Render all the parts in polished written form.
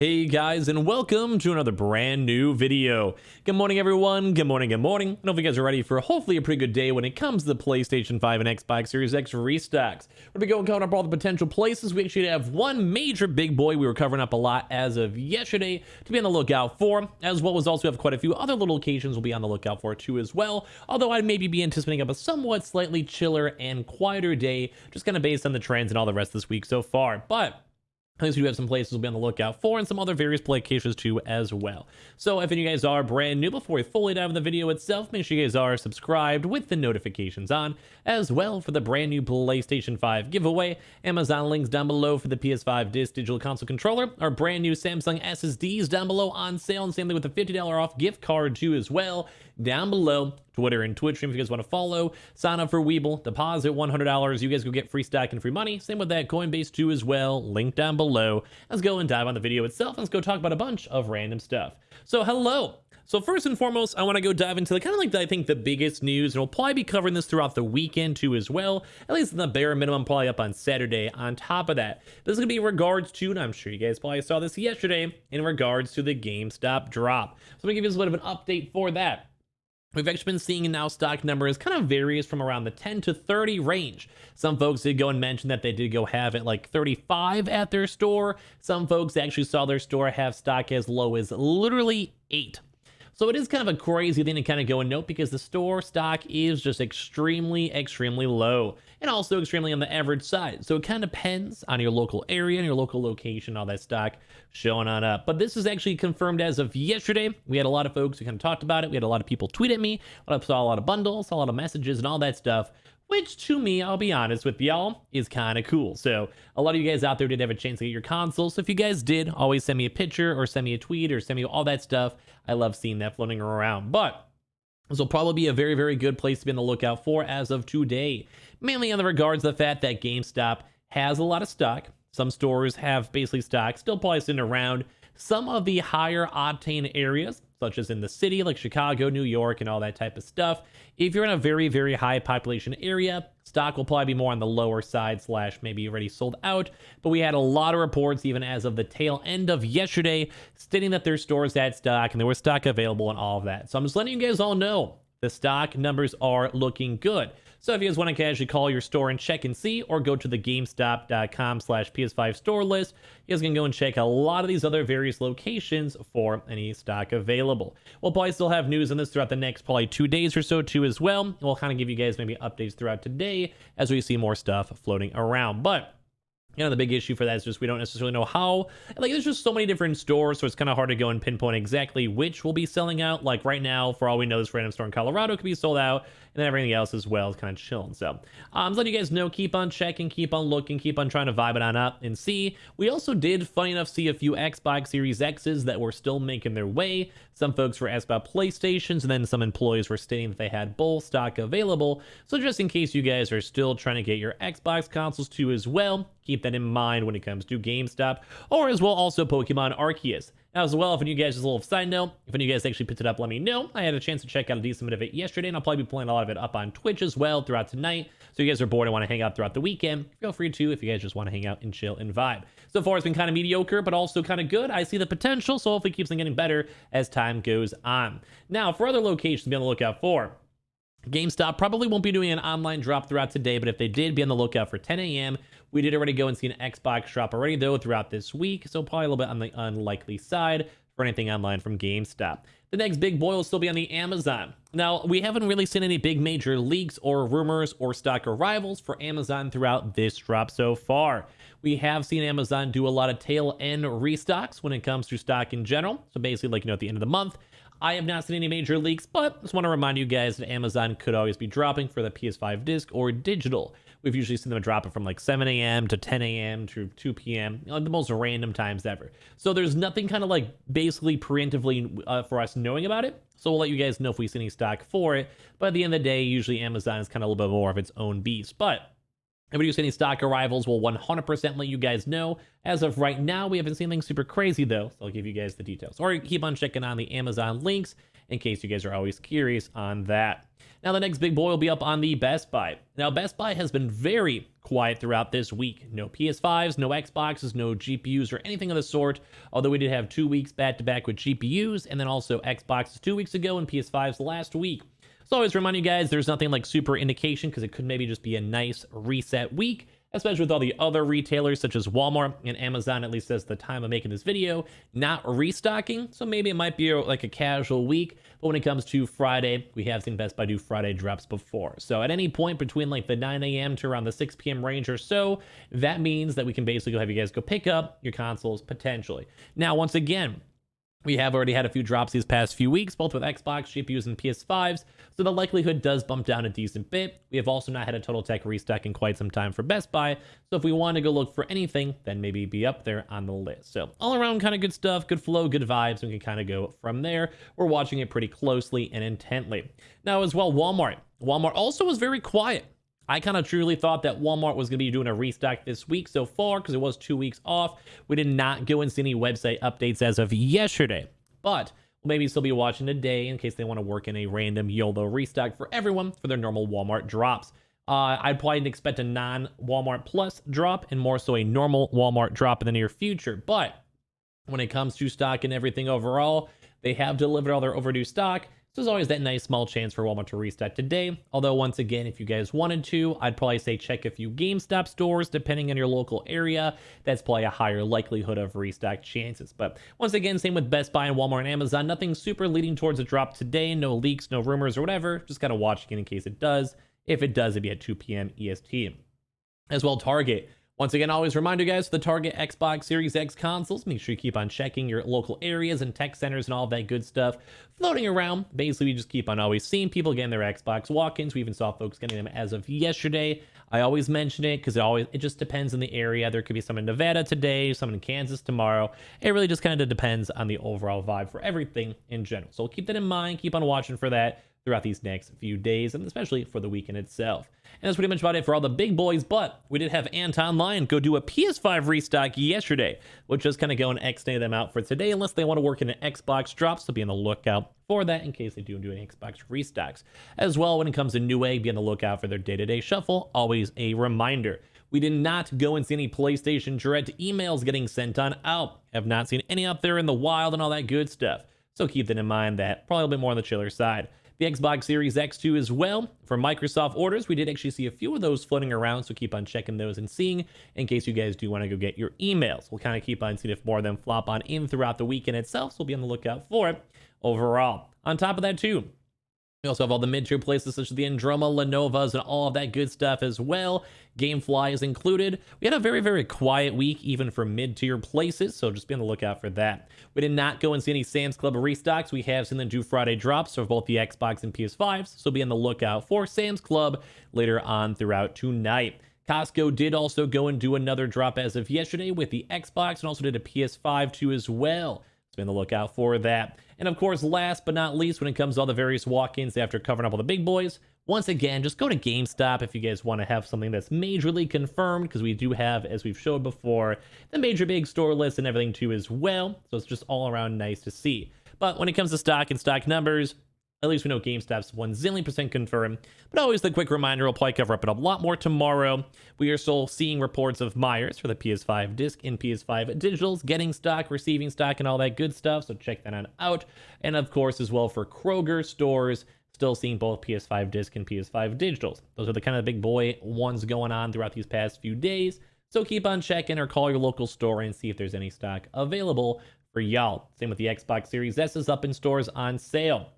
Hey guys, and welcome to another brand new video. Good morning everyone, good morning. I hope you guys are ready for hopefully a pretty good day when it comes to the PlayStation 5 and Xbox Series X restocks. We're going to be covering up all the potential places. We actually have one major big boy we were covering up a lot as of yesterday to be on the lookout for, as well as also have quite a few other little locations we'll be on the lookout for too as well, although I'd maybe be anticipating a somewhat slightly chiller and quieter day, just kind of based on the trends and all the rest this week so far. But at least we do have some places we'll be on the lookout for and some other various locations too as well. So if any of you guys are brand new, before we fully dive in the video itself, make sure you guys are subscribed with the notifications on, as well for the brand new PlayStation 5 giveaway. Amazon links down below for the PS5 Digital Console Controller. Our brand new Samsung SSDs down below on sale, and same thing with the $50 off gift card too as well. Down below, Twitter and Twitch stream if you guys want to follow. Sign up for Weeble, deposit $100. You guys go get free stock and free money. Same with that Coinbase too as well. Link down below. Let's go and dive on the video itself. Let's go talk about a bunch of random stuff. So hello. So first and foremost, I want to go dive into the kind of like I think the biggest news, and we'll probably be covering this throughout the weekend too as well. At least in the bare minimum, probably up on Saturday. On top of that, this is gonna be in regards to, and I'm sure you guys probably saw this yesterday, in regards to the GameStop drop. So I'm gonna give you a little bit of an update for that. We've actually been seeing now stock numbers kind of varies from around the 10 to 30 range. Some folks did go and mention that they did go have it like 35 at their store. Some folks actually saw their store have stock as low as literally 8. So it is kind of a crazy thing to kind of go and note, because the store stock is just extremely low, and also extremely on the average side. So it kind of depends on your local area and your local location, all that stock showing on up. But this is actually confirmed as of yesterday. We had a lot of folks who kind of talked about it. We had a lot of people tweet at me. I saw a lot of bundles, saw a lot of messages and all that stuff, which to me, I'll be honest with y'all, is kind of cool. So a lot of you guys out there did have a chance to get your console. So if you guys did, always send me a picture or send me a tweet or send me all that stuff. I love seeing that floating around. But this will probably be a very good place to be on the lookout for as of today. Mainly on the regards of the fact that GameStop has a lot of stock. Some stores have basically stock still probably sitting around. Some of the higher octane areas, such as in the city, like Chicago, New York, and all that type of stuff. If you're in a very high population area, stock will probably be more on the lower side / maybe already sold out. But we had a lot of reports, even as of the tail end of yesterday, stating that their stores had stock and there was stock available and all of that. So I'm just letting you guys all know the stock numbers are looking good. So if you guys want to casually call your store and check and see, or go to the GameStop.com/PS5 store list, you guys can go and check a lot of these other various locations for any stock available. We'll probably still have news on this throughout the next probably 2 days or so too as well. We'll kind of give you guys maybe updates throughout today as we see more stuff floating around. But you know, the big issue for that is just we don't necessarily know how. Like, there's just so many different stores, so it's kind of hard to go and pinpoint exactly which will be selling out. Like right now, for all we know, this random store in Colorado could be sold out, and then everything else as well is kind of chilling. So I'm letting you guys know, keep on checking, keep on looking, keep on trying to vibe it on up and see. We also did, funny enough, see a few Xbox Series X's that were still making their way. Some folks were asked about PlayStations, and then some employees were stating that they had both stock available. So just in case you guys are still trying to get your Xbox consoles too as well, keep that in mind when it comes to GameStop, or as well also Pokemon Arceus. Now as well, if any of you guys, just a little side note, if any of you guys actually picked it up, let me know. I had a chance to check out a decent bit of it yesterday, and I'll probably be playing a lot of it up on Twitch as well throughout tonight. So if you guys are bored and want to hang out throughout the weekend, feel free to, if you guys just want to hang out and chill and vibe. So far it's been kind of mediocre, but also kind of good. I see the potential, so hopefully it keeps on getting better as time goes on. Now for other locations to be on the lookout for, GameStop probably won't be doing an online drop throughout today, but if they did, be on the lookout for 10 a.m. We did already go and see an Xbox drop already, though, throughout this week, so probably a little bit on the unlikely side for anything online from GameStop. The next big boy will still be on the Amazon. Now, we haven't really seen any big major leaks or rumors or stock arrivals for Amazon throughout this drop so far. We have seen Amazon do a lot of tail end restocks when it comes to stock in general. So basically, like, you know, at the end of the month, I have not seen any major leaks, but just want to remind you guys that Amazon could always be dropping for the PS5 disc or digital. We've usually seen them dropping from like 7 a.m. to 10 a.m. to 2 p.m., like the most random times ever. So there's nothing kind of like basically preemptively for us knowing about it. So we'll let you guys know if we see any stock for it. But at the end of the day, usually Amazon is kind of a little bit more of its own beast. But if we do see any stock arrivals, we'll 100% let you guys know. As of right now, we haven't seen anything super crazy though, so I'll give you guys the details. Or keep on checking on the Amazon links in case you guys are always curious on that. Now, the next big boy will be up on the Best Buy. Now, Best Buy has been very quiet throughout this week. No PS5s, no Xboxes, no GPUs, or anything of the sort, although we did have 2 weeks back-to-back with GPUs, and then also Xboxes 2 weeks ago and PS5s last week. So always remind you guys, there's nothing like super indication, because it could maybe just be a nice reset week, especially with all the other retailers such as Walmart and Amazon, at least as the time of making this video, not restocking. So maybe it might be like a casual week. But when it comes to Friday, we have seen Best Buy do Friday drops before. So at any point between like the 9 a.m. to around the 6 p.m. range or so, that means that we can basically have you guys go pick up your consoles potentially. Now, once again, we have already had a few drops these past few weeks, both with Xbox, GPUs, and PS5s, so the likelihood does bump down a decent bit. We have also not had a Total Tech restock in quite some time for Best Buy, so if we want to go look for anything, then maybe be up there on the list. So all around kind of good stuff, good flow, good vibes, and we can kind of go from there. We're watching it pretty closely and intently. Now as well, Walmart. Walmart also was very quiet. I kind of truly thought that Walmart was going to be doing a restock this week so far because it was 2 weeks off. We did not go and see any website updates as of yesterday, but we'll maybe still be watching today in case they want to work in a random YOLO restock for everyone for their normal Walmart drops. I'd probably expect a non-Walmart Plus drop and more so a normal Walmart drop in the near future, but when it comes to stock and everything overall, they have delivered all their overdue stock. So there's always that nice small chance for Walmart to restock today. Although once again, if you guys wanted to, I'd probably say check a few GameStop stores depending on your local area. That's probably a higher likelihood of restock chances. But once again, same with Best Buy and Walmart and Amazon. Nothing super leading towards a drop today. No leaks, no rumors or whatever. Just gotta watch again in case it does. If it does, it'd be at 2 p.m. EST. As well, Target. Once again, always remind you guys, the Target Xbox Series X consoles, make sure you keep on checking your local areas and tech centers and all that good stuff floating around. Basically, we just keep on always seeing people getting their Xbox walk-ins. We even saw folks getting them as of yesterday. I always mention it because it just depends on the area. There could be some in Nevada today, some in Kansas tomorrow. It really just kind of depends on the overall vibe for everything in general. So keep that in mind. Keep on watching for that throughout these next few days, and especially for the weekend itself. And that's pretty much about it for all the big boys, but we did have Anton Lyon go do a PS5 restock yesterday, which is kind of go and X-day them out for today, unless they want to work in an Xbox drop, so be on the lookout for that in case they do any Xbox restocks. As well, when it comes to Newegg, be on the lookout for their day-to-day shuffle. Always a reminder. We did not go and see any PlayStation Direct emails getting sent on out. Have not seen any up there in the wild and all that good stuff. So keep that in mind, that probably a bit more on the chiller side. The Xbox Series X2 as well. For Microsoft orders, we did actually see a few of those floating around, so keep on checking those and seeing in case you guys do want to go get your emails. We'll kind of keep on seeing if more of them flop on in throughout the weekend itself, so we'll be on the lookout for it overall. On top of that too, we also have all the mid-tier places such as the Androma, Lenovo's, and all of that good stuff as well. Gamefly is included. We had a very, very quiet week even for mid-tier places, so just be on the lookout for that. We did not go and see any Sam's Club restocks. We have seen them do Friday drops for both the Xbox and PS5s, so be on the lookout for Sam's Club later on throughout tonight. Costco did also go and do another drop as of yesterday with the Xbox and also did a PS5 too as well. So be on the lookout for that. And of course, last but not least, when it comes to all the various walk-ins after covering up all the big boys, once again, just go to GameStop if you guys want to have something that's majorly confirmed, because we do have, as we've showed before, the major big store list and everything too as well. So it's just all around nice to see. But when it comes to stock and stock numbers, at least we know GameStop's 1,000,000% confirmed. But always the quick reminder, we'll probably cover up it a lot more tomorrow. We are still seeing reports of Myers for the PS5 disc and PS5 digitals, getting stock, receiving stock, and all that good stuff. So check that out. And of course, as well for Kroger stores, still seeing both PS5 disc and PS5 digitals. Those are the kind of big boy ones going on throughout these past few days. So keep on checking or call your local store and see if there's any stock available for y'all. Same with the Xbox Series S is up in stores on sale.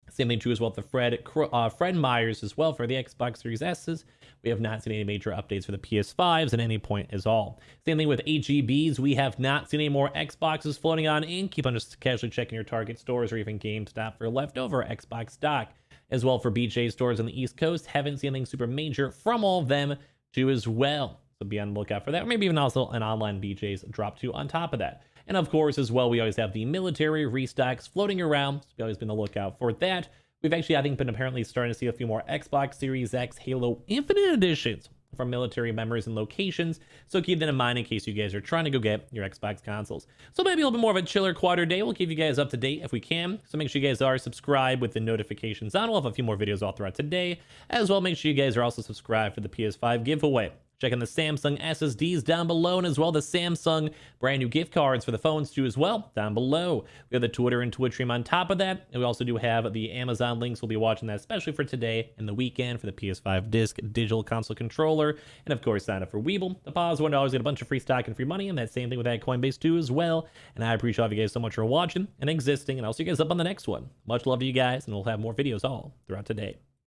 Same thing true as well with the Fred Myers as well for the Xbox Series S's. We have not seen any major updates for the PS5s at any point as all. Same thing with HEBs. We have not seen any more Xboxes floating on in. Keep on just casually checking your Target stores or even GameStop for leftover Xbox stock. As well for BJ stores on the East Coast. Haven't seen anything super major from all of them too as well. So be on the lookout for that. Or maybe even also an online BJ's drop too on top of that. And of course, as well, we always have the military restocks floating around. So we've always been on the lookout for that. We've actually, I think, been apparently starting to see a few more Xbox Series X Halo Infinite Editions from military members and locations, so keep that in mind in case you guys are trying to go get your Xbox consoles. So maybe a little bit more of a chiller, quieter day. We'll keep you guys up to date if we can, so make sure you guys are subscribed with the notifications on. We'll have a few more videos all throughout today. As well, make sure you guys are also subscribed for the PS5 giveaway. Check in the Samsung SSDs down below, and as well the Samsung brand new gift cards for the phones too as well down below. We have the Twitter and Twitch stream on top of that, and we also do have the Amazon links. We'll be watching that especially for today and the weekend for the PS5 disc digital console controller, and of course sign up for Weeble. Deposit $1, get a bunch of free stock and free money, and that same thing with that Coinbase too as well. And I appreciate all of you guys so much for watching and existing, and I'll see you guys up on the next one. Much love to you guys, and we'll have more videos all throughout today.